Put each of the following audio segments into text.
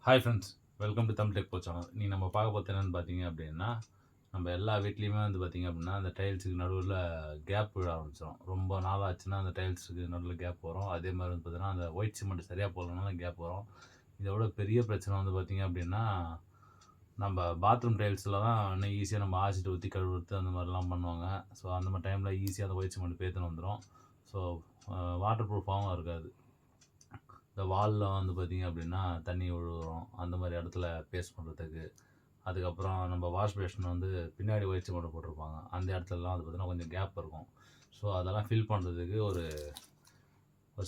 Hi friends, welcome to Tamil tech bro channel. நீ நம்ம பார்க்க போகிறது என்னென்னு பார்த்தீங்க அப்படின்னா, நம்ம எல்லா வீட்லேயுமே வந்து பார்த்தீங்க அப்படின்னா, அந்த டைல்ஸுக்கு நடுவில் கேப் விழ ஆரம்பிச்சிடும். ரொம்ப நாள் ஆச்சுன்னா அந்த டைல்ஸுக்கு நடுவில் கேப் வரும். அதே மாதிரி வந்து பார்த்தீங்கன்னா, அந்த ஒயிட் சிமெண்ட் சரியாக போடலனாலும் கேப் வரும். இதோட பெரிய பிரச்சனை வந்து பார்த்தீங்க அப்படின்னா, நம்ம பாத்ரூம் டைல்ஸில் தான் இன்னும் ஈஸியாக நம்ம ஆசிட் ஊற்றி கழுவுறது அந்த மாதிரிலாம் பண்ணுவாங்க. ஸோ அந்த மாதிரி டைமில் ஈஸியாக அந்த ஒயிட் சிமெண்ட் பேத்துன்னு வந்துடும். ஸோ வாட்டர் ப்ரூஃபாகவும் இருக்காது. இந்த வாலில் வந்து பார்த்திங்க அப்படின்னா தண்ணி விழுவுறோம், அந்த மாதிரி இடத்துல பேஸ்ட் பண்ணுறதுக்கு. அதுக்கப்புறம் நம்ம வாஷ் பேஷன் வந்து பின்னாடி ஒயிட் சிமெண்ட் போட்டிருப்பாங்க, அந்த இடத்துலலாம் வந்து பார்த்திங்கன்னா கொஞ்சம் கேப் இருக்கும். ஸோ அதெல்லாம் ஃபில் பண்ணுறதுக்கு ஒரு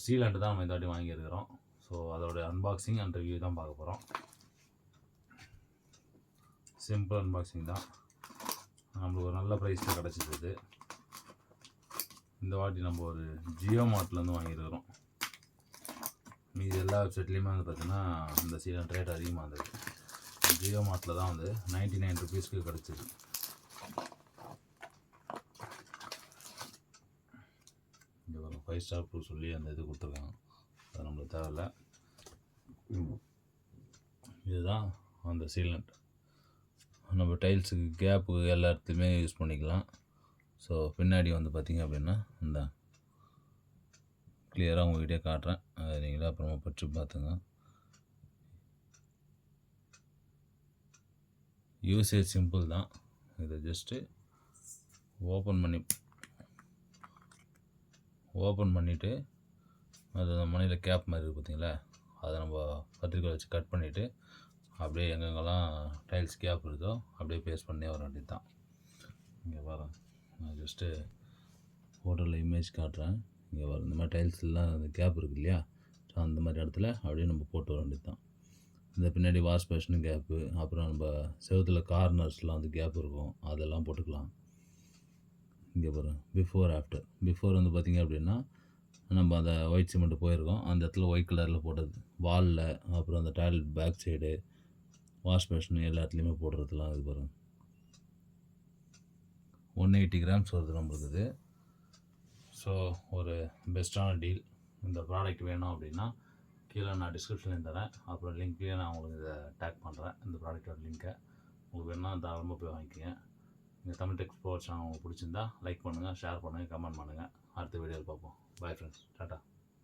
சீலண்ட் தான் நம்ம இந்த வாட்டி வாங்கியிருக்கிறோம். ஸோ அதோடய அன்பாக்சிங் அண்ட் ரிவ்யூ தான் பார்க்க போகிறோம். சிம்பிள் அன்பாக்சிங் தான். நம்மளுக்கு ஒரு நல்ல ப்ரைஸில் கிடச்சிது. இந்த வாட்டி நம்ம ஒரு ஜியோ மார்ட்லேருந்து வாங்கியிருக்கிறோம். மீதி எல்லா வெப்சைட்லேயுமே வந்து பார்த்திங்கன்னா இந்த சீலண்ட் ரேட் அதிகமாக இருந்தது. ஜியோ மார்ட்டில் தான் வந்து 99 ருபீஸ்க்கு கிடச்சிது. இங்கே ஒரு 5 ஸ்டார் ப்ரூஃப் சொல்லி அந்த இது கொடுத்துருக்காங்க, அது நம்மளுக்கு தேவையில்லை. இதுதான் அந்த சீலண்ட். நம்ம டைல்ஸுக்கு கேப்பு எல்லா இடத்துலையுமே யூஸ் பண்ணிக்கலாம். ஸோ பின்னாடி வந்து பார்த்திங்க அப்படின்னா இந்த கிளியராக உங்கள்கிட்டே காட்டுறேன், அதை நீங்களே அப்புறமா பற்றி பார்த்துங்க. யூசேஜ் சிம்பிள் தான். இதை ஜஸ்ட்டு ஓப்பன் பண்ணிவிட்டு அது அந்த மணியில் கேப் மாதிரி இருக்குது பார்த்தீங்களா, அதை நம்ம கத்திரிக்காய் வச்சு கட் பண்ணிவிட்டு அப்படியே எங்கெங்கெல்லாம் டைல்ஸ் கேப் இருக்கோ அப்படியே பேஸ்ட் பண்ணி வர வேண்டியது தான். இங்கே வரேன், நான் ஜஸ்ட்டு ஃபோட்டோவில் இமேஜ் காட்டுறேன். இங்கே வர இந்த மாதிரி டைல்ஸ்லாம் அந்த கேப் இருக்குது இல்லையா, ஸோ அந்த மாதிரி இடத்துல அப்படியே நம்ம போட்டு வர வேண்டியது தான். இந்த பின்னாடி வாஷ் பேஷனும் கேப்பு, அப்புறம் நம்ம செவத்தில் கார்னர்ஸ்லாம் வந்து கேப் இருக்கும், அதெல்லாம் போட்டுக்கலாம். இங்கே பாருங்கள், பிஃபோர் வந்து பார்த்திங்க அப்படின்னா நம்ம அந்த ஒயிட் சிமெண்ட் போயிருக்கோம், அந்த இடத்துல ஒயிட் கலரில் போட்டது வாலில், அப்புறம் அந்த toilet back side, wash basin எல்லா இடத்துலையுமே போடுறதுலாம் இது பாருங்கள். 180 கிராம்ஸ் வருது நம்மளுக்கு இது. ஸோ ஒரு பெஸ்ட்டான டீல். இந்த ப்ராடக்ட் வேணும் அப்படின்னா கீழே நான் டிஸ்கிரிப்ஷன்லேயும் தரேன், அப்புறம் லிங்க்லேயே நான் உங்களுக்கு இதை டேக் பண்ணுறேன், இந்த ப்ராடக்டோட லிங்க்கை. உங்களுக்கு வேணால் தாராளமாக போய் வாங்கிக்கோங்க. இந்த தமிழ் டெக் ப்ரோ சேனல் உங்களுக்கு பிடிச்சிருந்தா லைக் பண்ணுங்கள், ஷேர் பண்ணுங்கள், கமெண்ட் பண்ணுங்கள். அடுத்த வீடியோவில் பார்ப்போம். Bye friends, tata.